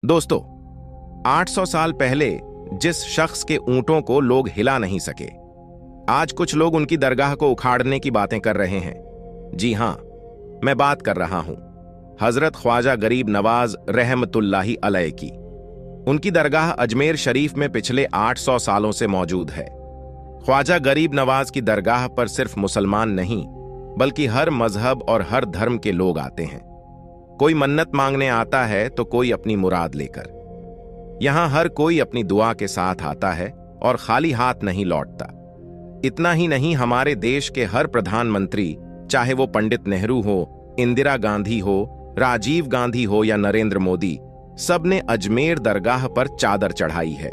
दोस्तों, 800 साल पहले जिस शख्स के ऊंटों को लोग हिला नहीं सके, आज कुछ लोग उनकी दरगाह को उखाड़ने की बातें कर रहे हैं। जी हां, मैं बात कर रहा हूं हजरत ख्वाजा गरीब नवाज रहमतुल्लाही अलैह की। उनकी दरगाह अजमेर शरीफ में पिछले 800 सालों से मौजूद है। ख्वाजा गरीब नवाज की दरगाह पर सिर्फ मुसलमान नहीं, बल्कि हर मजहब और हर धर्म के लोग आते हैं। कोई मन्नत मांगने आता है तो कोई अपनी मुराद लेकर। यहां हर कोई अपनी दुआ के साथ आता है और खाली हाथ नहीं लौटता। इतना ही नहीं, हमारे देश के हर प्रधानमंत्री, चाहे वो पंडित नेहरू हो, इंदिरा गांधी हो, राजीव गांधी हो या नरेंद्र मोदी, सब ने अजमेर दरगाह पर चादर चढ़ाई है।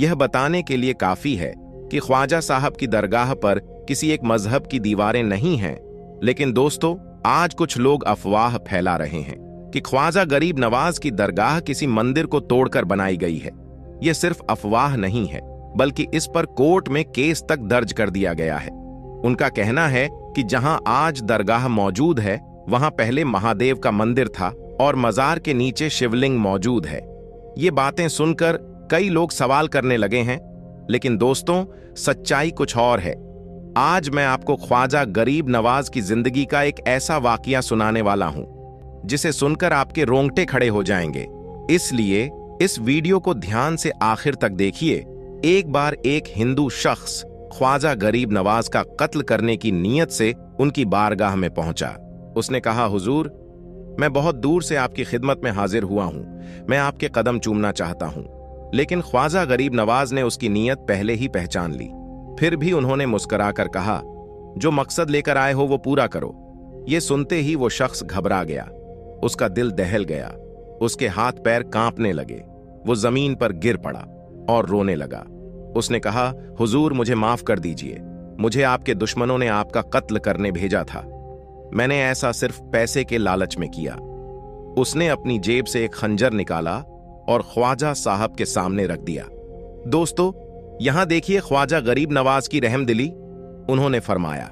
यह बताने के लिए काफी है कि ख्वाजा साहब की दरगाह पर किसी एक मजहब की दीवारें नहीं हैं। लेकिन दोस्तों, आज कुछ लोग अफवाह फैला रहे हैं कि ख्वाजा गरीब नवाज की दरगाह किसी मंदिर को तोड़कर बनाई गई है। यह सिर्फ अफवाह नहीं है, बल्कि इस पर कोर्ट में केस तक दर्ज कर दिया गया है। उनका कहना है कि जहां आज दरगाह मौजूद है, वहां पहले महादेव का मंदिर था और मजार के नीचे शिवलिंग मौजूद है। ये बातें सुनकर कई लोग सवाल करने लगे हैं, लेकिन दोस्तों, सच्चाई कुछ और है। आज मैं आपको ख्वाजा गरीब नवाज की जिंदगी का एक ऐसा वाकया सुनाने वाला हूं जिसे सुनकर आपके रोंगटे खड़े हो जाएंगे। इसलिए इस वीडियो को ध्यान से आखिर तक देखिए। एक बार एक हिंदू शख्स ख्वाजा गरीब नवाज का कत्ल करने की नीयत से उनकी बारगाह में पहुंचा। उसने कहा, हुजूर, मैं बहुत दूर से आपकी खिदमत में हाजिर हुआ हूं। मैं आपके कदम चूमना चाहता हूं। लेकिन ख्वाजा गरीब नवाज ने उसकी नीयत पहले ही पहचान ली। फिर भी उन्होंने मुस्कुराकर कहा, जो मकसद लेकर आए हो वो पूरा करो। ये सुनते ही वो शख्स घबरा गया। उसका दिल दहल गया। उसके हाथ पैर कांपने लगे। वो जमीन पर गिर पड़ा और रोने लगा। उसने कहा, हुजूर, मुझे माफ कर दीजिए। मुझे आपके दुश्मनों ने आपका कत्ल करने भेजा था। मैंने ऐसा सिर्फ पैसे के लालच में किया। उसने अपनी जेब से एक खंजर निकाला और ख्वाजा साहब के सामने रख दिया। दोस्तों, यहां देखिए ख्वाजा गरीब नवाज की रहमदिली। उन्होंने फरमाया,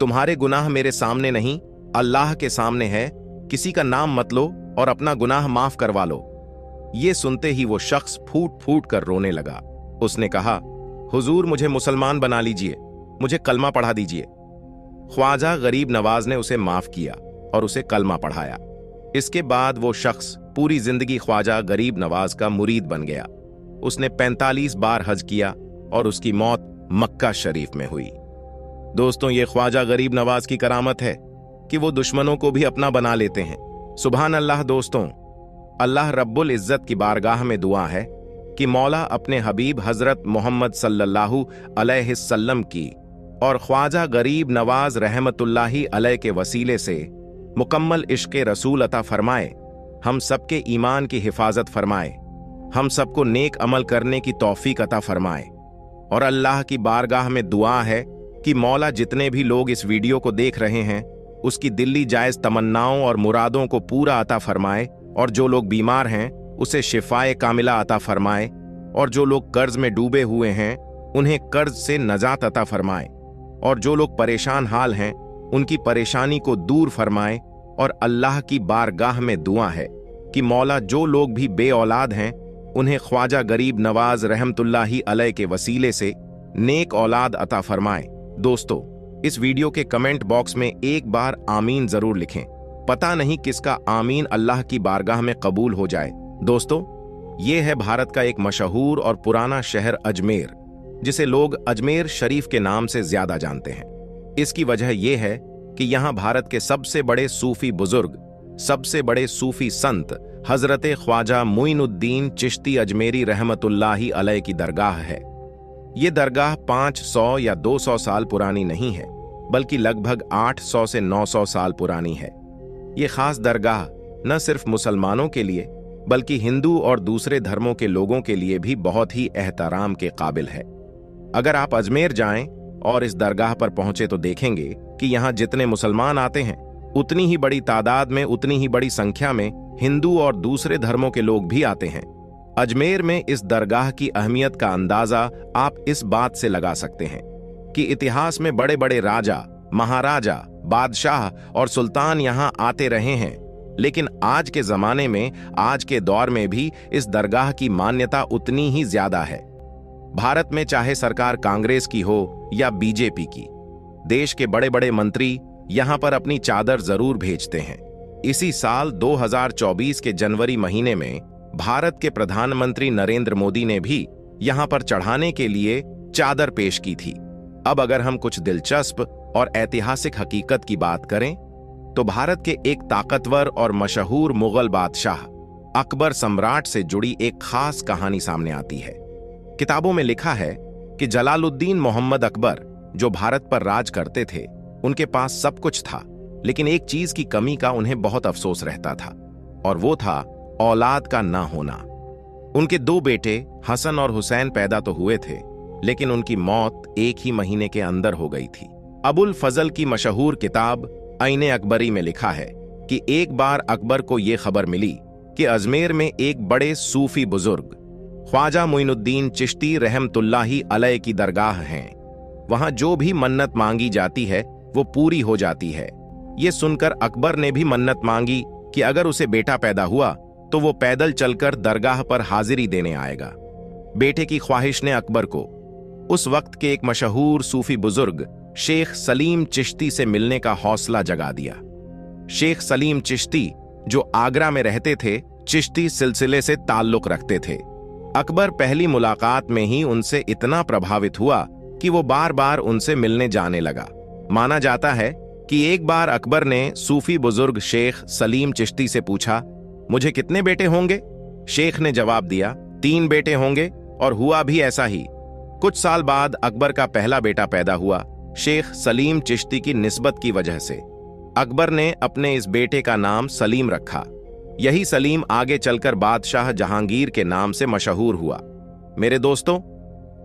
तुम्हारे गुनाह मेरे सामने नहीं, अल्लाह के सामने है। किसी का नाम मत लो और अपना गुनाह माफ करवा लो। यह सुनते ही वो शख्स फूट फूट कर रोने लगा। उसने कहा, हुजूर, मुझे मुसलमान बना लीजिए, मुझे कलमा पढ़ा दीजिए। ख्वाजा गरीब नवाज ने उसे माफ किया और उसे कलमा पढ़ाया। इसके बाद वो शख्स पूरी जिंदगी ख्वाजा गरीब नवाज का मुरीद बन गया। उसने 45 बार हज किया और उसकी मौत मक्का शरीफ में हुई। दोस्तों, ये ख्वाजा गरीब नवाज की करामत है कि वो दुश्मनों को भी अपना बना लेते हैं। सुभान अल्लाह। दोस्तों, अल्लाह रब्बुल इज्जत की बारगाह में दुआ है कि मौला अपने हबीब हजरत मोहम्मद सल्लल्लाहु अलैहि वसल्लम की और ख्वाजा गरीब नवाज रहमतुल्लाही अलैह के वसीले से मुकम्मल इश्क़ रसूल अता फरमाए। हम सबके ईमान की हिफाजत फरमाए। हम सबको नेक अमल करने की तौफीक अता फरमाए। और अल्लाह की बारगाह में दुआ है कि मौला जितने भी लोग इस वीडियो को देख रहे हैं, उसकी दिल्ली जायज तमन्नाओं और मुरादों को पूरा अता फरमाए। और जो लोग बीमार हैं, उसे शिफाए कामिला अता फरमाए। और जो लोग कर्ज में डूबे हुए हैं, उन्हें कर्ज से नजात अता फरमाए। और जो लोग परेशान हाल हैं, उनकी परेशानी को दूर फरमाए। और अल्लाह की बारगाह में दुआ है कि मौला जो लोग भी बे औलाद हैं, उन्हें ख्वाजा गरीब नवाज रहमतुल्लाही अलैह के वसीले से नेक औलाद अता फरमाए। दोस्तों, इस वीडियो के कमेंट बॉक्स में एक बार आमीन जरूर लिखें। पता नहीं किसका आमीन अल्लाह की बारगाह में कबूल हो जाए। दोस्तों, ये है भारत का एक मशहूर और पुराना शहर अजमेर, जिसे लोग अजमेर शरीफ के नाम से ज्यादा जानते हैं। इसकी वजह यह है कि यहाँ भारत के सबसे बड़े सूफी बुजुर्ग, सबसे बड़े सूफी संत हजरत ख्वाजा मुइनुद्दीन चिश्ती अजमेरी रहमतुल्लाही अलैह की दरगाह है। ये दरगाह 500 या 200 साल पुरानी नहीं है, बल्कि लगभग 800 से 900 साल पुरानी है। ये खास दरगाह न सिर्फ मुसलमानों के लिए, बल्कि हिंदू और दूसरे धर्मों के लोगों के लिए भी बहुत ही एहतराम के काबिल है। अगर आप अजमेर जाएं और इस दरगाह पर पहुंचे तो देखेंगे कि यहाँ जितने मुसलमान आते हैं, उतनी ही बड़ी तादाद में, उतनी ही बड़ी संख्या में हिंदू और दूसरे धर्मों के लोग भी आते हैं। अजमेर में इस दरगाह की अहमियत का अंदाजा आप इस बात से लगा सकते हैं कि इतिहास में बड़े बड़े राजा, महाराजा, बादशाह और सुल्तान यहाँ आते रहे हैं। लेकिन आज के जमाने में, आज के दौर में भी इस दरगाह की मान्यता उतनी ही ज्यादा है। भारत में चाहे सरकार कांग्रेस की हो या बीजेपी की, देश के बड़े बड़े मंत्री यहां पर अपनी चादर जरूर भेजते हैं। इसी साल 2024 के जनवरी महीने में भारत के प्रधानमंत्री नरेंद्र मोदी ने भी यहां पर चढ़ाने के लिए चादर पेश की थी। अब अगर हम कुछ दिलचस्प और ऐतिहासिक हकीकत की बात करें तो भारत के एक ताकतवर और मशहूर मुगल बादशाह अकबर सम्राट से जुड़ी एक खास कहानी सामने आती है। किताबों में लिखा है कि जलालुद्दीन मोहम्मद अकबर जो भारत पर राज करते थे, उनके पास सब कुछ था, लेकिन एक चीज की कमी का उन्हें बहुत अफसोस रहता था, और वो था औलाद का ना होना। उनके दो बेटे हसन और हुसैन पैदा तो हुए थे, लेकिन उनकी मौत एक ही महीने के अंदर हो गई थी। अबुल फजल की मशहूर किताब आईने अकबरी में लिखा है कि एक बार अकबर को यह खबर मिली कि अजमेर में एक बड़े सूफी बुजुर्ग ख्वाजा मुइनुद्दीन चिश्ती रहमतुल्लाही अलैह की दरगाह है। वहां जो भी मन्नत मांगी जाती है वो पूरी हो जाती है। ये सुनकर अकबर ने भी मन्नत मांगी कि अगर उसे बेटा पैदा हुआ तो वो पैदल चलकर दरगाह पर हाजिरी देने आएगा। बेटे की ख्वाहिश ने अकबर को उस वक्त के एक मशहूर सूफी बुजुर्ग शेख सलीम चिश्ती से मिलने का हौसला जगा दिया। शेख सलीम चिश्ती जो आगरा में रहते थे, चिश्ती सिलसिले से ताल्लुक रखते थे। अकबर पहली मुलाकात में ही उनसे इतना प्रभावित हुआ कि वो बार बार उनसे मिलने जाने लगा। माना जाता है कि एक बार अकबर ने सूफी बुजुर्ग शेख सलीम चिश्ती से पूछा, मुझे कितने बेटे होंगे? शेख ने जवाब दिया, 3 बेटे होंगे, और हुआ भी ऐसा ही। कुछ साल बाद अकबर का पहला बेटा पैदा हुआ। शेख सलीम चिश्ती की निस्बत की वजह से अकबर ने अपने इस बेटे का नाम सलीम रखा। यही सलीम आगे चलकर बादशाह जहांगीर के नाम से मशहूर हुआ। मेरे दोस्तों,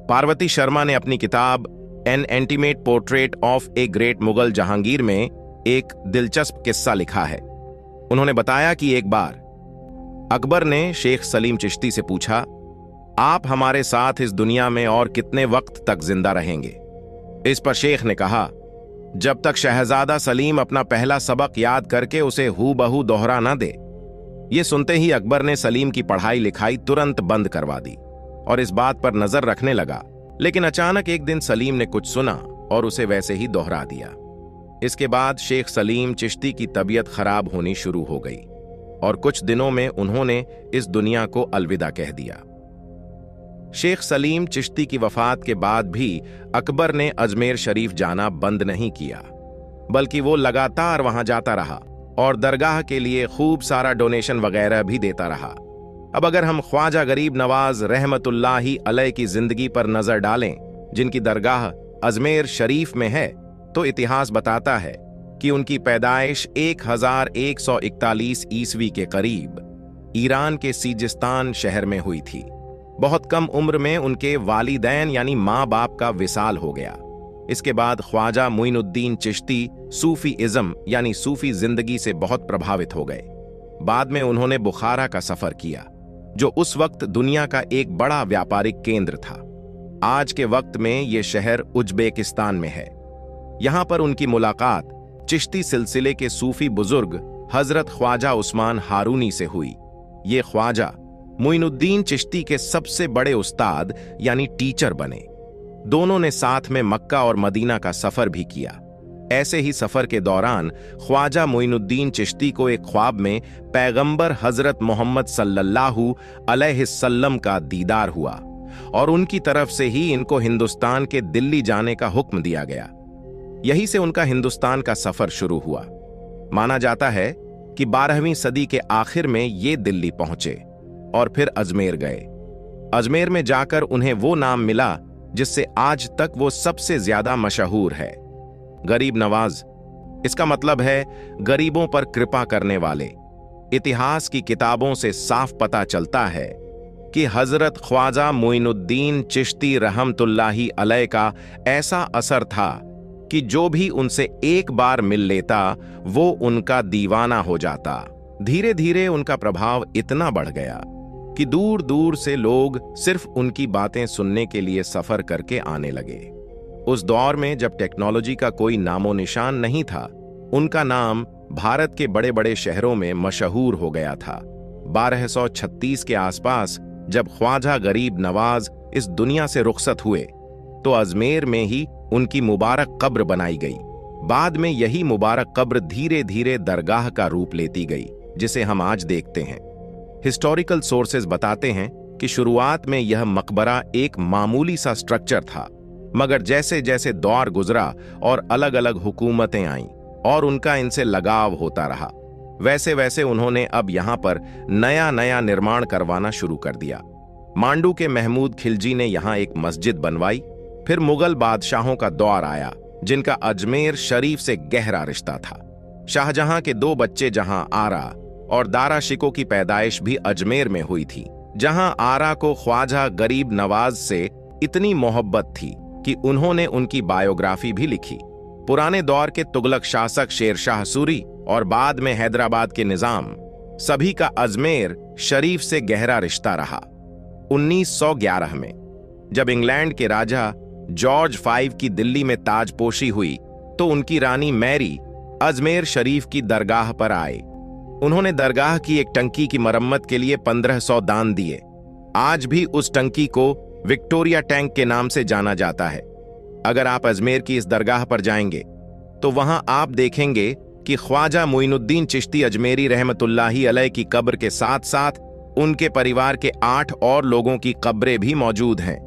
पार्वती शर्मा ने अपनी किताब N intimate portrait of a great Mughal Jahangir में एक दिलचस्प किस्सा लिखा है। उन्होंने बताया कि एक बार अकबर ने शेख सलीम चिश्ती से पूछा, आप हमारे साथ इस दुनिया में और कितने वक्त तक जिंदा रहेंगे? इस पर शेख ने कहा, जब तक शहजादा सलीम अपना पहला सबक याद करके उसे हूबहू दोहरा न दे। ये सुनते ही अकबर ने सलीम की पढ़ाई लिखाई तुरंत बंद करवा दी और इस बात पर नजर रखने लगा। लेकिन अचानक एक दिन सलीम ने कुछ सुना और उसे वैसे ही दोहरा दिया। इसके बाद शेख सलीम चिश्ती की तबीयत खराब होनी शुरू हो गई और कुछ दिनों में उन्होंने इस दुनिया को अलविदा कह दिया। शेख सलीम चिश्ती की वफात के बाद भी अकबर ने अजमेर शरीफ जाना बंद नहीं किया, बल्कि वो लगातार वहां जाता रहा और दरगाह के लिए खूब सारा डोनेशन वगैरह भी देता रहा। अब अगर हम ख्वाजा गरीब नवाज रहमतुल्लाही अलैह की जिंदगी पर नजर डालें, जिनकी दरगाह अजमेर शरीफ में है, तो इतिहास बताता है कि उनकी पैदाइश 1141 ईस्वी के करीब ईरान के सीजिस्तान शहर में हुई थी। बहुत कम उम्र में उनके वालिदैन यानी माँ बाप का विसाल हो गया। इसके बाद ख्वाजा मुइनुद्दीन चिश्ती सूफी इज्म यानी सूफी जिंदगी से बहुत प्रभावित हो गए। बाद में उन्होंने बुखारा का सफर किया, जो उस वक्त दुनिया का एक बड़ा व्यापारिक केंद्र था। आज के वक्त में यह शहर उज्बेकिस्तान में है। यहां पर उनकी मुलाकात चिश्ती सिलसिले के सूफी बुजुर्ग हजरत ख्वाजा उस्मान हारूनी से हुई। ये ख्वाजा मुइनुद्दीन चिश्ती के सबसे बड़े उस्ताद यानी टीचर बने। दोनों ने साथ में मक्का और मदीना का सफर भी किया। ऐसे ही सफर के दौरान ख्वाजा मुइनुद्दीन चिश्ती को एक ख्वाब में पैगंबर हजरत मोहम्मद सल्लल्लाहु अलैहि वसल्लम का दीदार हुआ और उनकी तरफ से ही इनको हिंदुस्तान के दिल्ली जाने का हुक्म दिया गया। यहीं से उनका हिंदुस्तान का सफर शुरू हुआ। माना जाता है कि 12वीं सदी के आखिर में ये दिल्ली पहुंचे और फिर अजमेर गए। अजमेर में जाकर उन्हें वो नाम मिला जिससे आज तक वो सबसे ज्यादा मशहूर है, गरीब नवाज। इसका मतलब है गरीबों पर कृपा करने वाले। इतिहास की किताबों से साफ पता चलता है कि हजरत ख्वाजा मुइनुद्दीन चिश्ती रहमतुल्लाही अलैह का ऐसा असर था कि जो भी उनसे एक बार मिल लेता वो उनका दीवाना हो जाता। धीरे धीरे उनका प्रभाव इतना बढ़ गया कि दूर दूर से लोग सिर्फ उनकी बातें सुनने के लिए सफर करके आने लगे। उस दौर में जब टेक्नोलॉजी का कोई नामो निशान नहीं था, उनका नाम भारत के बड़े बड़े शहरों में मशहूर हो गया था। 1236 के आसपास जब ख्वाजा गरीब नवाज इस दुनिया से रुखसत हुए तो अजमेर में ही उनकी मुबारक कब्र बनाई गई। बाद में यही मुबारक कब्र धीरे धीरे दरगाह का रूप लेती गई, जिसे हम आज देखते हैं। हिस्टोरिकल सोर्सेज बताते हैं कि शुरुआत में यह मकबरा एक मामूली सा स्ट्रक्चर था, मगर जैसे जैसे दौर गुजरा और अलग अलग हुकूमतें आईं और उनका इनसे लगाव होता रहा, वैसे वैसे उन्होंने अब यहां पर नया नया निर्माण करवाना शुरू कर दिया। मांडू के महमूद खिलजी ने यहां एक मस्जिद बनवाई। फिर मुगल बादशाहों का दौर आया, जिनका अजमेर शरीफ से गहरा रिश्ता था। शाहजहां के 2 बच्चे जहां आरा और दारा शिको की पैदाइश भी अजमेर में हुई थी, जहां आरा को ख्वाजा गरीब नवाज से इतनी मोहब्बत थी कि उन्होंने उनकी बायोग्राफी भी लिखी। पुराने दौर के तुगलक शासक शेरशाह सूरी और बाद में हैदराबाद के निजाम, सभी का अजमेर शरीफ से गहरा रिश्ता रहा। 1911 में जब इंग्लैंड के राजा जॉर्ज V की दिल्ली में ताजपोशी हुई तो उनकी रानी मैरी अजमेर शरीफ की दरगाह पर आए। उन्होंने दरगाह की एक टंकी की मरम्मत के लिए 1500 दान दिए। आज भी उस टंकी को विक्टोरिया टैंक के नाम से जाना जाता है। अगर आप अजमेर की इस दरगाह पर जाएंगे तो वहां आप देखेंगे कि ख्वाजा मुइनुद्दीन चिश्ती अजमेरी रहमतुल्लाही अलैह की कब्र के साथ साथ उनके परिवार के 8 और लोगों की कब्रें भी मौजूद हैं।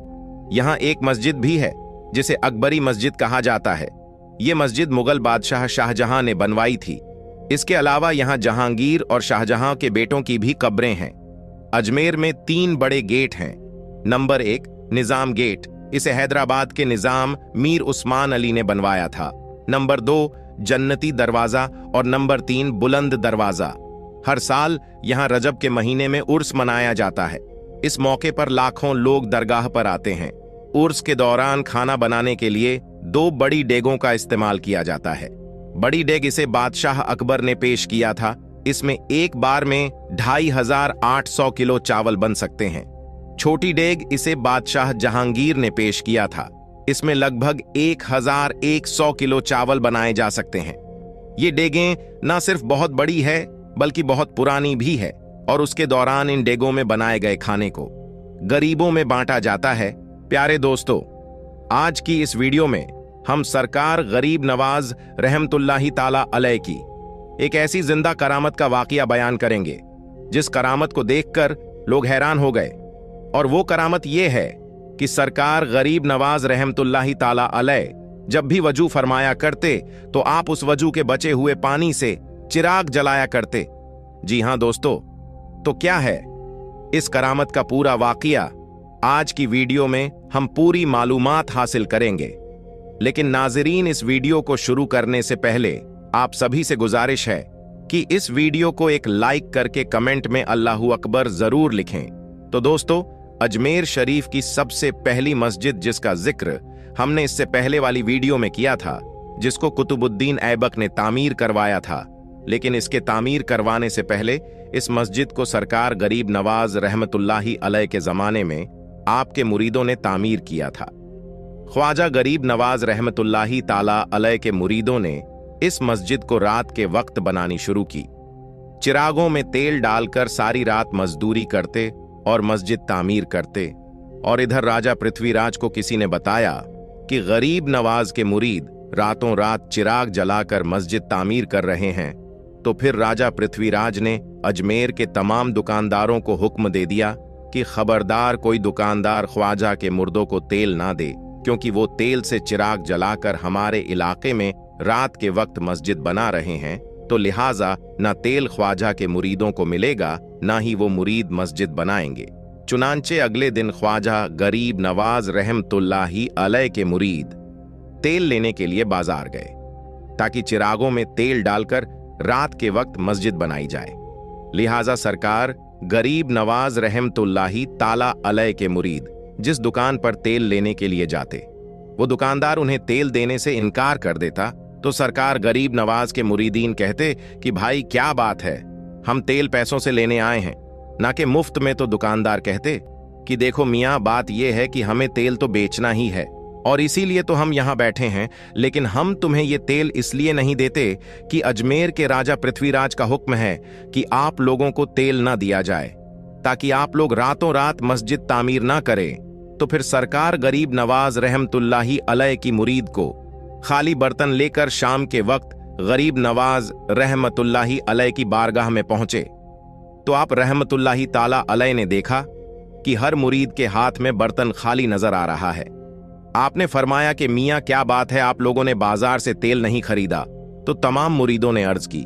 यहां एक मस्जिद भी है जिसे अकबरी मस्जिद कहा जाता है। यह मस्जिद मुगल बादशाह शाहजहां ने बनवाई थी। इसके अलावा यहां जहांगीर और शाहजहां के बेटों की भी कब्रें हैं। अजमेर में 3 बड़े गेट हैं। नंबर 1 निजाम गेट, इसे हैदराबाद के निजाम मीर उस्मान अली ने बनवाया था। नंबर 2 जन्नती दरवाजा और नंबर 3 बुलंद दरवाजा। हर साल यहां रजब के महीने में उर्स मनाया जाता है। इस मौके पर लाखों लोग दरगाह पर आते हैं। उर्स के दौरान खाना बनाने के लिए 2 बड़ी डेगों का इस्तेमाल किया जाता है। बड़ी डेग इसे बादशाह अकबर ने पेश किया था। इसमें एक बार में 2500 किलो चावल बन सकते हैं। छोटी डेग इसे बादशाह जहांगीर ने पेश किया था। इसमें लगभग 1100 किलो चावल बनाए जा सकते हैं। ये डेगें न सिर्फ बहुत बड़ी है बल्कि बहुत पुरानी भी है और उसके दौरान इन डेगों में बनाए गए खाने को गरीबों में बांटा जाता है। प्यारे दोस्तों, आज की इस वीडियो में हम सरकार गरीब नवाज रहमतुल्लाही ताला अलैह की एक ऐसी जिंदा करामत का वाकया बयान करेंगे जिस करामत को देखकर लोग हैरान हो गए। और वो करामत ये है कि सरकार गरीब नवाज रहमतुल्लाही ताला अलैह जब भी वजू फरमाया करते तो आप उस वजू के बचे हुए पानी से चिराग जलाया करते। जी हां दोस्तों, तो क्या है इस करामत का पूरा वाकया? आज की वीडियो में हम पूरी मालूमात हासिल करेंगे। लेकिन नाज़रीन, इस वीडियो को शुरू करने से पहले आप सभी से गुजारिश है कि इस वीडियो को एक लाइक करके कमेंट में अल्लाहू अकबर जरूर लिखें। तो दोस्तों, अजमेर शरीफ की सबसे पहली मस्जिद जिसका जिक्र हमने इससे पहले वाली वीडियो में किया था, जिसको कुतुबुद्दीन ऐबक ने तामीर करवाया था, लेकिन इसके तामीर करवाने से पहले इस मस्जिद को सरकार गरीब नवाज रहमतुल्लाही अलैह के जमाने में आपके मुरीदों ने तामीर किया था। ख्वाजा गरीब नवाज रहमतुल्लाही ताला अलैह के मुरीदों ने इस मस्जिद को रात के वक्त बनानी शुरू की। चिरागों में तेल डालकर सारी रात मजदूरी करते और मस्जिद तामीर करते। और इधर राजा पृथ्वीराज को किसी ने बताया कि गरीब नवाज के मुरीद रातों रात चिराग जलाकर मस्जिद तामीर कर रहे हैं। तो फिर राजा पृथ्वीराज ने अजमेर के तमाम दुकानदारों को हुक्म दे दिया कि खबरदार कोई दुकानदार ख्वाजा के मुर्दों को तेल ना दे, क्योंकि वो तेल से चिराग जलाकर हमारे इलाके में रात के वक्त मस्जिद बना रहे हैं, तो लिहाजा न तेल ख्वाजा के मुरीदों को मिलेगा, ना ही वो मुरीद मस्जिद बनाएंगे। चुनांचे अगले दिन ख्वाजा गरीब नवाज रहमतुल्लाही अलैह के मुरीद तेल लेने के लिए बाजार गए ताकि चिरागों में तेल डालकर रात के वक्त मस्जिद बनाई जाए। लिहाजा सरकार गरीब नवाज रहमतुल्लाही ताला अलैह के मुरीद जिस दुकान पर तेल लेने के लिए जाते, वो दुकानदार उन्हें तेल देने से इनकार कर देता, तो सरकार गरीब नवाज के मुरीदीन कहते कि भाई क्या बात है, हम तेल पैसों से लेने आए हैं, ना कि मुफ्त में। तो दुकानदार कहते कि देखो मियाँ, बात यह है कि हमें तेल तो बेचना ही है, और इसीलिए तो हम यहाँ बैठे हैं, लेकिन हम तुम्हें ये तेल इसलिए नहीं देते कि अजमेर के राजा पृथ्वीराज का हुक्म है कि आप लोगों को तेल ना दिया जाए, ताकि आप लोग रातों रात मस्जिद तामीर ना करें। तो फिर सरकार गरीब नवाज रहमतुल्लाही अलैह की मुरीद को खाली बर्तन लेकर शाम के वक्त गरीब नवाज रहमतुल्लाही अलैह की बारगाह में पहुंचे। तो आप रहमतुल्लाही ताला अलैह ने देखा कि हर मुरीद के हाथ में बर्तन खाली नजर आ रहा है। आपने फरमाया कि मियाँ क्या बात है, आप लोगों ने बाजार से तेल नहीं खरीदा? तो तमाम मुरीदों ने अर्ज की,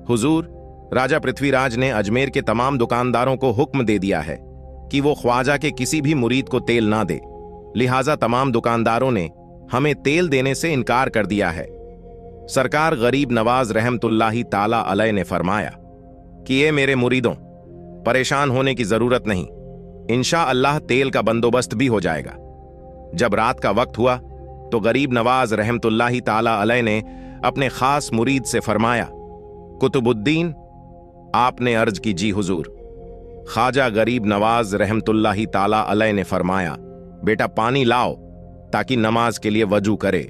हुजूर, राजा पृथ्वीराज ने अजमेर के तमाम दुकानदारों को हुक्म दे दिया है कि वो ख्वाजा के किसी भी मुरीद को तेल ना दे, लिहाजा तमाम दुकानदारों ने हमें तेल देने से इनकार कर दिया है। सरकार गरीब नवाज रहमतुल्लाही ताला अलैह ने फरमाया कि ये मेरे मुरीदों, परेशान होने की जरूरत नहीं, इंशा अल्लाह तेल का बंदोबस्त भी हो जाएगा। जब रात का वक्त हुआ तो गरीब नवाज रहमतुल्लाही ताला अलैह ने अपने खास मुरीद से फरमाया, कुतुबुद्दीन, आपने अर्ज की, जी हुजूर। ख्वाजा गरीब नवाज रहमतुल्लाही ताला अलैह ने फरमाया, बेटा पानी लाओ ताकि नमाज के लिए वजू करे।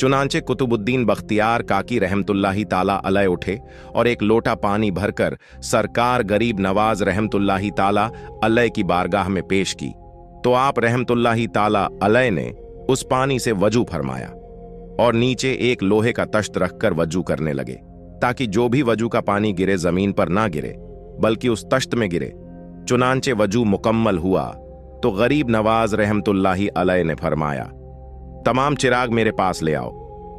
चुनांचे कुतुबुद्दीन बख्तियार काकी रहमतुल्लाही ताला अलैह उठे और एक लोटा पानी भरकर सरकार गरीब नवाज रहमतुल्लाही ताला अलैह की बारगाह में पेश की। तो आप रहमतुल्लाही ताला अलैह ने उस पानी से वजू फरमाया और नीचे एक लोहे का तश्त रखकर वजू करने लगे, ताकि जो भी वजू का पानी गिरे जमीन पर ना गिरे बल्कि उस तश्त में गिरे। चुनांचे वजू मुकम्मल हुआ तो गरीब नवाज रहमतुल्लाही अलैह ने फरमाया, तमाम चिराग मेरे पास ले आओ।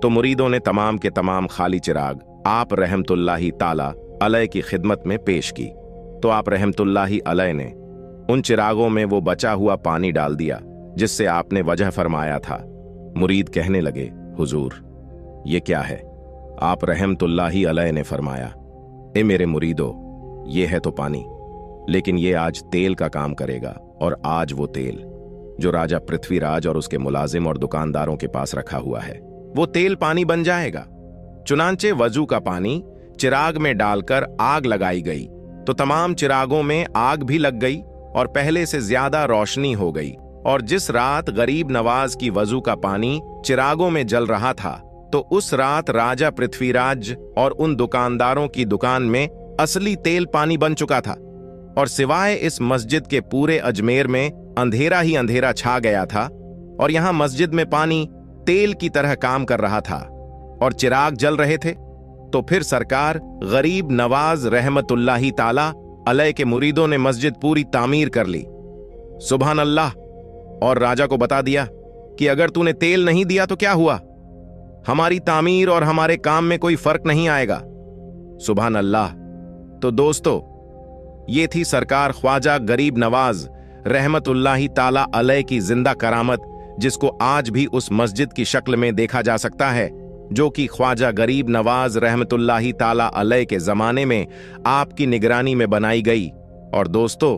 तो मुरीदों ने तमाम के तमाम खाली चिराग आप रहमतुल्लाही ताला अलैह की खिदमत में पेश की। तो आप रहमतुल्लाही अलैह ने उन चिरागों में वो बचा हुआ पानी डाल दिया जिससे आपने वजह फरमाया था। मुरीद कहने लगे, हुजूर, ये क्या है? आप रहमतुल्लाही अलैह ने फरमाया, ए मेरे मुरीदो, ये है तो पानी, लेकिन ये आज तेल का काम करेगा, और आज वो तेल जो राजा पृथ्वीराज और उसके मुलाजिम और दुकानदारों के पास रखा हुआ है, वो तेल पानी बन जाएगा। चुनांचे वजू का पानी चिराग में डालकर आग लगाई गई तो तमाम चिरागों में आग भी लग गई और पहले से ज्यादा रोशनी हो गई। और जिस रात गरीब नवाज की वजू का पानी चिरागों में जल रहा था, तो उस रात राजा पृथ्वीराज और उन दुकानदारों की दुकान में असली तेल पानी बन चुका था। और सिवाय इस मस्जिद के पूरे अजमेर में अंधेरा ही अंधेरा छा गया था, और यहां मस्जिद में पानी तेल की तरह काम कर रहा था और चिराग जल रहे थे। तो फिर सरकार गरीब नवाज रहमतुल्लाही ताला अलैह के मुरीदों ने मस्जिद पूरी तामीर कर ली। सुभान अल्लाह। और राजा को बता दिया कि अगर तूने तेल नहीं दिया तो क्या हुआ, हमारी तामीर और हमारे काम में कोई फर्क नहीं आएगा। सुभान अल्लाह। तो दोस्तों, ये थी सरकार ख्वाजा गरीब नवाज रहमतुल्लाही ताला अलैह की जिंदा करामत, जिसको आज भी उस मस्जिद की शक्ल में देखा जा सकता है जो कि ख्वाजा गरीब नवाज रहमतुल्लाही ताला अलैह के जमाने में आपकी निगरानी में बनाई गई। और दोस्तों,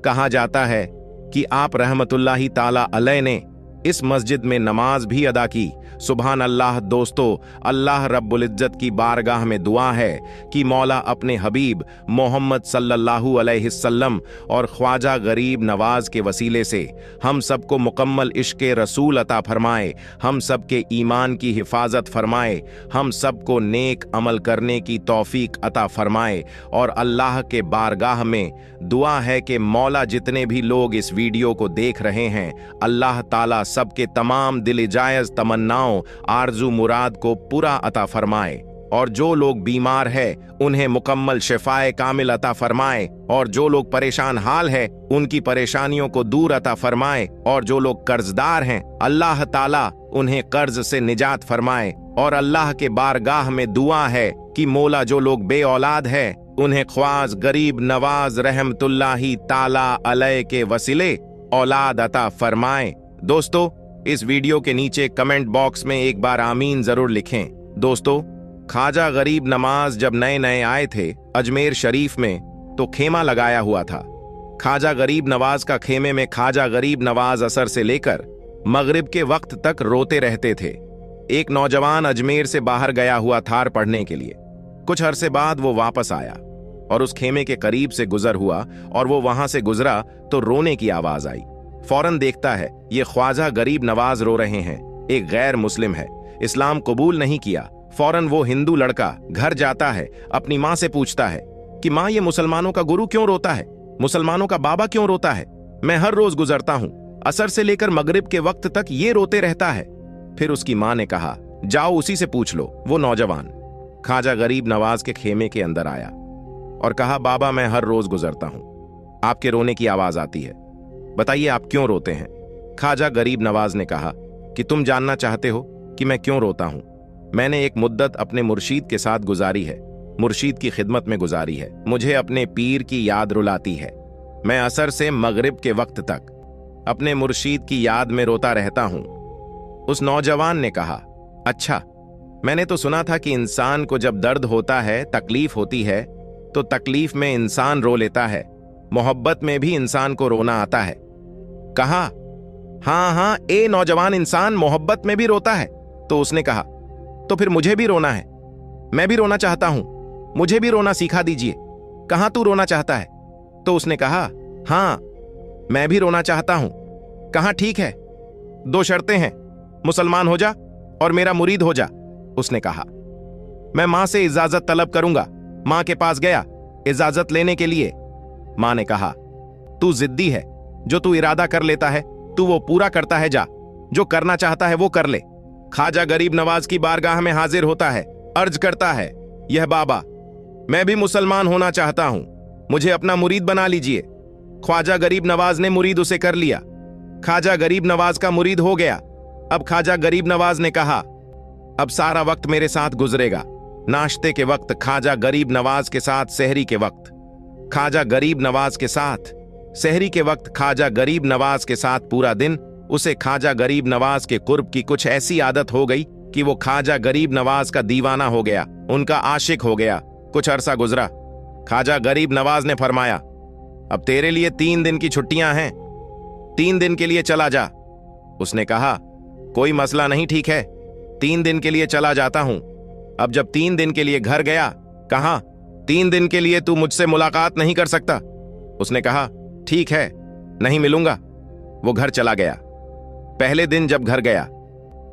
कहा जाता है कि आप रहमतुल्लाही ताला अलैह ने इस मस्जिद में नमाज भी अदा की। सुभान अल्लाह। दोस्तों, अल्लाह रब्बुल इज्जत की बारगाह में दुआ है कि मौला अपने हबीब मोहम्मद सल्लल्लाहु अलैहि वसल्लम और ख्वाजा गरीब नवाज के वसीले से हम सबको मुकम्मल इश्क़े रसूल अता फरमाए, हम सबके ईमान की हिफाजत फरमाए, हम सबको नेक अमल करने की तौफीक अता फरमाए। और अल्लाह के बारगाह में दुआ है कि मौला जितने भी लोग इस वीडियो को देख रहे हैं, अल्लाह ताला सबके तमाम दिल जायज तमन्नाओं आरजू मुराद को पूरा अता फरमाए। और जो लोग बीमार है उन्हें मुकम्मल शिफाए कामिल अता फरमाए, और जो लोग परेशान हाल है उनकी परेशानियों को दूर अता फरमाए, और जो लोग कर्जदार हैं अल्लाह ताला उन्हें कर्ज से निजात फरमाए। और अल्लाह के बारगाह में दुआ है कि मौला जो लोग बे औलाद है उन्हें ख्वाज गरीब नवाज रहमतुल्लाही ताला अलैह के वसीले औलाद अता फरमाए। दोस्तों, इस वीडियो के नीचे कमेंट बॉक्स में एक बार आमीन जरूर लिखें। दोस्तों, ख्वाजा गरीब नवाज जब नए नए आए थे अजमेर शरीफ में, तो खेमा लगाया हुआ था। ख्वाजा गरीब नवाज का खेमे में ख्वाजा गरीब नवाज असर से लेकर मगरिब के वक्त तक रोते रहते थे। एक नौजवान अजमेर से बाहर गया हुआ था पढ़ने के लिए। कुछ अरसे बाद वो वापस आया और उस खेमे के करीब से गुजर हुआ, और वो वहां से गुजरा तो रोने की आवाज आई। फौरन देखता है ये ख्वाजा गरीब नवाज रो रहे हैं। एक गैर मुस्लिम है, इस्लाम कबूल नहीं किया। फौरन वो हिंदू लड़का घर जाता है, अपनी माँ से पूछता है कि माँ, ये मुसलमानों का गुरु क्यों रोता है, मुसलमानों का बाबा क्यों रोता है? मैं हर रोज गुजरता हूं, असर से लेकर मगरिब के वक्त तक ये रोते रहता है। फिर उसकी माँ ने कहा, जाओ उसी से पूछ लो। वो नौजवान ख्वाजा गरीब नवाज के खेमे के अंदर आया और कहा, बाबा मैं हर रोज गुजरता हूं, आपके रोने की आवाज आती है, बताइए आप क्यों रोते हैं? ख्वाजा गरीब नवाज ने कहा कि तुम जानना चाहते हो कि मैं क्यों रोता हूं? मैंने एक मुद्दत अपने मुर्शीद के साथ गुजारी है, मुर्शीद की खिदमत में गुजारी है। मुझे अपने पीर की याद रुलाती है। मैं असर से मगरिब के वक्त तक अपने मुर्शीद की याद में रोता रहता हूं। उस नौजवान ने कहा, अच्छा, मैंने तो सुना था कि इंसान को जब दर्द होता है, तकलीफ होती है, तो तकलीफ में इंसान रो लेता है, मोहब्बत में भी इंसान को रोना आता है। कहा, हाँ, ए नौजवान इंसान मोहब्बत में भी रोता है। तो उसने कहा, तो फिर मुझे भी रोना है, मैं भी रोना चाहता हूं, मुझे भी रोना सिखा दीजिए। कहां तू रोना चाहता है? तो उसने कहा, हाँ, मैं भी रोना चाहता हूं। कहा, ठीक है, 2 शर्तें हैं, मुसलमान हो जा और मेरा मुरीद हो जा। उसने कहा, मैं मां से इजाजत तलब करूंगा। मां के पास गया इजाजत लेने के लिए। मां ने कहा, तू जिद्दी है, जो तू इरादा कर लेता है तू वो पूरा करता है, जा, जो करना चाहता है वो कर ले। ख्वाजा गरीब नवाज की बारगाह में हाजिर होता है, अर्ज करता है, यह बाबा, मैं भी मुसलमान होना चाहता हूं, मुझे अपना मुरीद बना लीजिए। ख्वाजा गरीब नवाज ने मुरीद उसे कर लिया। ख्वाजा गरीब नवाज का मुरीद हो गया। अब ख्वाजा गरीब नवाज ने कहा, अब सारा वक्त मेरे साथ गुजरेगा। नाश्ते के वक्त ख्वाजा गरीब नवाज के साथ, सहरी के वक्त ख्वाजा गरीब नवाज के साथ, सहरी के वक्त ख्वाजा गरीब नवाज के साथ पूरा दिन। उसे ख्वाजा गरीब नवाज के कुर्ब की कुछ ऐसी आदत हो गई कि वो ख्वाजा गरीब नवाज का दीवाना हो गया, उनका आशिक हो गया। कुछ अरसा गुजरा। ख्वाजा गरीब नवाज ने फरमाया, अब तेरे लिए 3 दिन की छुट्टियां हैं, 3 दिन के लिए चला जा। उसने कहा, कोई मसला नहीं, ठीक है, 3 दिन के लिए चला जाता हूं। अब जब 3 दिन के लिए घर गया, कहा, 3 दिन के लिए तू मुझसे मुलाकात नहीं कर सकता? उसने कहा, ठीक है, नहीं मिलूंगा। वो घर चला गया। पहले दिन जब घर गया,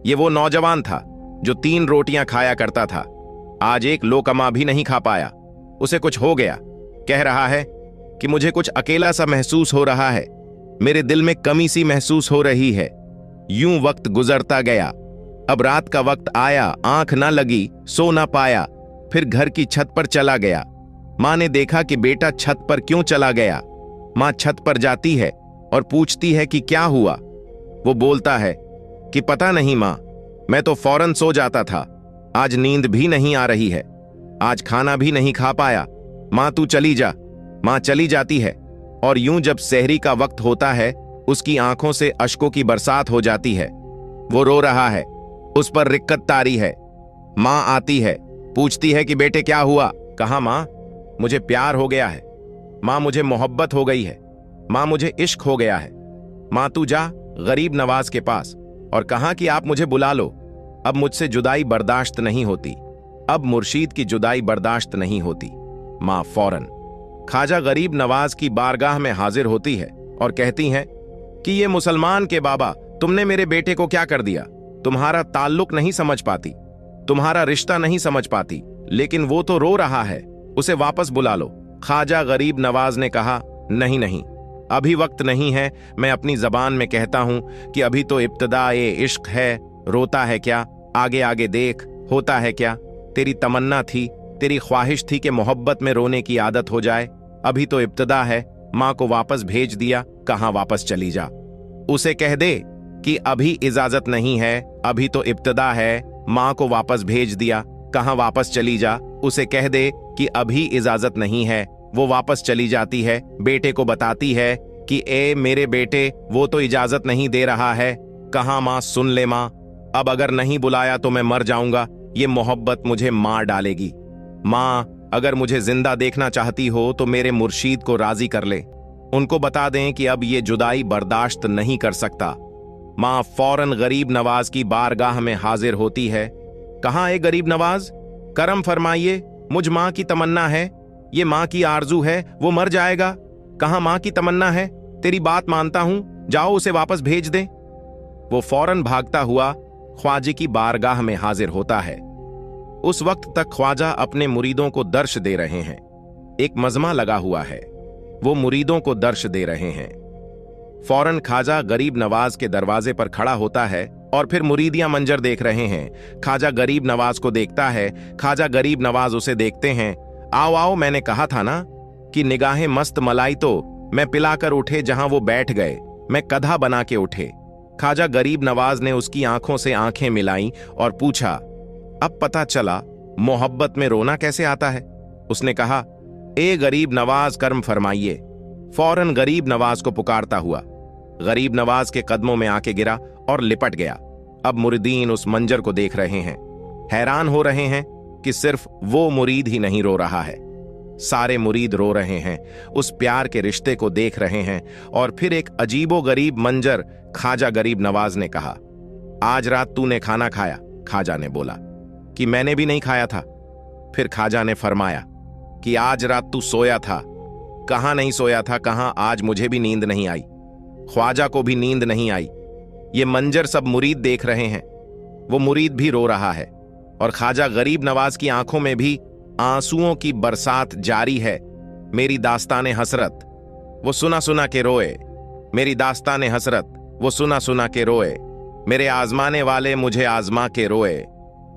ये वो नौजवान था जो 3 रोटियां खाया करता था, आज एक लोकमा भी नहीं खा पाया। उसे कुछ हो गया। कह रहा है कि मुझे कुछ अकेला सा महसूस हो रहा है, मेरे दिल में कमी सी महसूस हो रही है। यूं वक्त गुजरता गया। अब रात का वक्त आया, आंख ना लगी, सो ना पाया। फिर घर की छत पर चला गया। मां ने देखा कि बेटा छत पर क्यों चला गया। मां छत पर जाती है और पूछती है कि क्या हुआ। वो बोलता है कि पता नहीं मां, मैं तो फौरन सो जाता था, आज नींद भी नहीं आ रही है, आज खाना भी नहीं खा पाया। मां तू चली जा। मां चली जाती है और यूं जब सहरी का वक्त होता है, उसकी आंखों से अश्कों की बरसात हो जाती है। वो रो रहा है, उस पर रिक्कत तारी है। मां आती है, पूछती है कि बेटे क्या हुआ? कहा, मां, मुझे प्यार हो गया है, मां मुझे मोहब्बत हो गई है, मां मुझे इश्क हो गया है। मां तू जा गरीब नवाज के पास और कहा कि आप मुझे बुला लो, अब मुझसे जुदाई बर्दाश्त नहीं होती, अब मुर्शीद की जुदाई बर्दाश्त नहीं होती। मां फौरन ख्वाजा गरीब नवाज की बारगाह में हाजिर होती है और कहती हैं कि ये मुसलमान के बाबा, तुमने मेरे बेटे को क्या कर दिया? तुम्हारा ताल्लुक नहीं समझ पाती, तुम्हारा रिश्ता नहीं समझ पाती, लेकिन वो तो रो रहा है, उसे वापस बुला लो। ख्वाजा गरीब नवाज ने कहा, नहीं नहीं, अभी वक्त नहीं है। मैं अपनी जबान में कहता हूं कि अभी तो इब्तिदा ए इश्क है, रोता है क्या, आगे आगे देख, होता है क्या। तेरी तमन्ना थी, तेरी ख्वाहिश थी कि मोहब्बत में रोने की आदत हो जाए, अभी तो इब्तिदा है। मां को वापस भेज दिया, कहां वापस चली जा। उसे कह दे कि अभी इजाजत नहीं है, अभी तो इब्तिदा है। मां को वापस भेज दिया, कहां वापस चली जा। उसे कह दे कि अभी इजाजत नहीं है, वो वापस चली जाती है। बेटे को बताती है कि ए मेरे बेटे, वो तो इजाजत नहीं दे रहा है। कहां मां, सुन ले मां, अब अगर नहीं बुलाया तो मैं मर जाऊंगा, ये मोहब्बत मुझे मार डालेगी। मां, अगर मुझे जिंदा देखना चाहती हो तो मेरे मुर्शीद को राजी कर ले, उनको बता दें कि अब ये जुदाई बर्दाश्त नहीं कर सकता। मां फौरन गरीब नवाज की बारगाह में हाजिर होती है। कहां है गरीब नवाज, करम फरमाइए, मुझ मां की तमन्ना है, ये मां की आरजू है, वो मर जाएगा। कहां मां की तमन्ना है, तेरी बात मानता हूं, जाओ उसे वापस भेज दे। वो फौरन भागता हुआ ख्वाजे की बारगाह में हाजिर होता है। उस वक्त तक ख्वाजा अपने मुरीदों को दर्श दे रहे हैं। एक मजमा लगा हुआ है, वो मुरीदों को दर्श दे रहे हैं। फौरन ख्वाजा गरीब नवाज के दरवाजे पर खड़ा होता है और फिर मुरीदियां मंजर देख रहे हैं। ख्वाजा गरीब नवाज को देखता है, ख्वाजा गरीब नवाज उसे देखते हैं। आओ आओ, मैंने कहा था ना कि निगाहें मस्त मलाई तो मैं पिलाकर उठे, जहां वो बैठ गए मैं कधा बना के उठे। ख्वाजा गरीब नवाज ने उसकी आंखों से आंखें मिलाई और पूछा, अब पता चला मोहब्बत में रोना कैसे आता है। उसने कहा, ए गरीब नवाज कर्म फरमाइए। फौरन गरीब नवाज को पुकारता हुआ गरीब नवाज के कदमों में आके गिरा और लिपट गया। अब मुरीदीन उस मंजर को देख रहे हैं, हैरान हो रहे हैं कि सिर्फ वो मुरीद ही नहीं रो रहा है, सारे मुरीद रो रहे हैं, उस प्यार के रिश्ते को देख रहे हैं। और फिर एक अजीबो गरीब मंजर। ख्वाजा गरीब नवाज ने कहा, आज रात तूने खाना खाया? ख्वाजा ने बोला कि मैंने भी नहीं खाया था। फिर ख्वाजा ने फरमाया कि आज रात तू सोया था? कहां नहीं सोया था, कहां, आज मुझे भी नींद नहीं आई, ख्वाजा को भी नींद नहीं आई। ये मंजर सब मुरीद देख रहे हैं, वो मुरीद भी रो रहा है और ख्वाजा गरीब नवाज की आंखों में भी आंसुओं की बरसात जारी है। मेरी दास्ताने हसरत वो सुना सुना के रोए, मेरी दास्ताने हसरत वो सुना सुना के रोए, मेरे आजमाने वाले मुझे आजमा के रोए।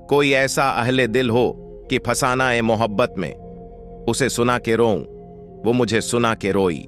कोई ऐसा अहले दिल हो कि फसाना ए मोहब्बत में, उसे सुना के रोऊं, वो मुझे सुना के रोई।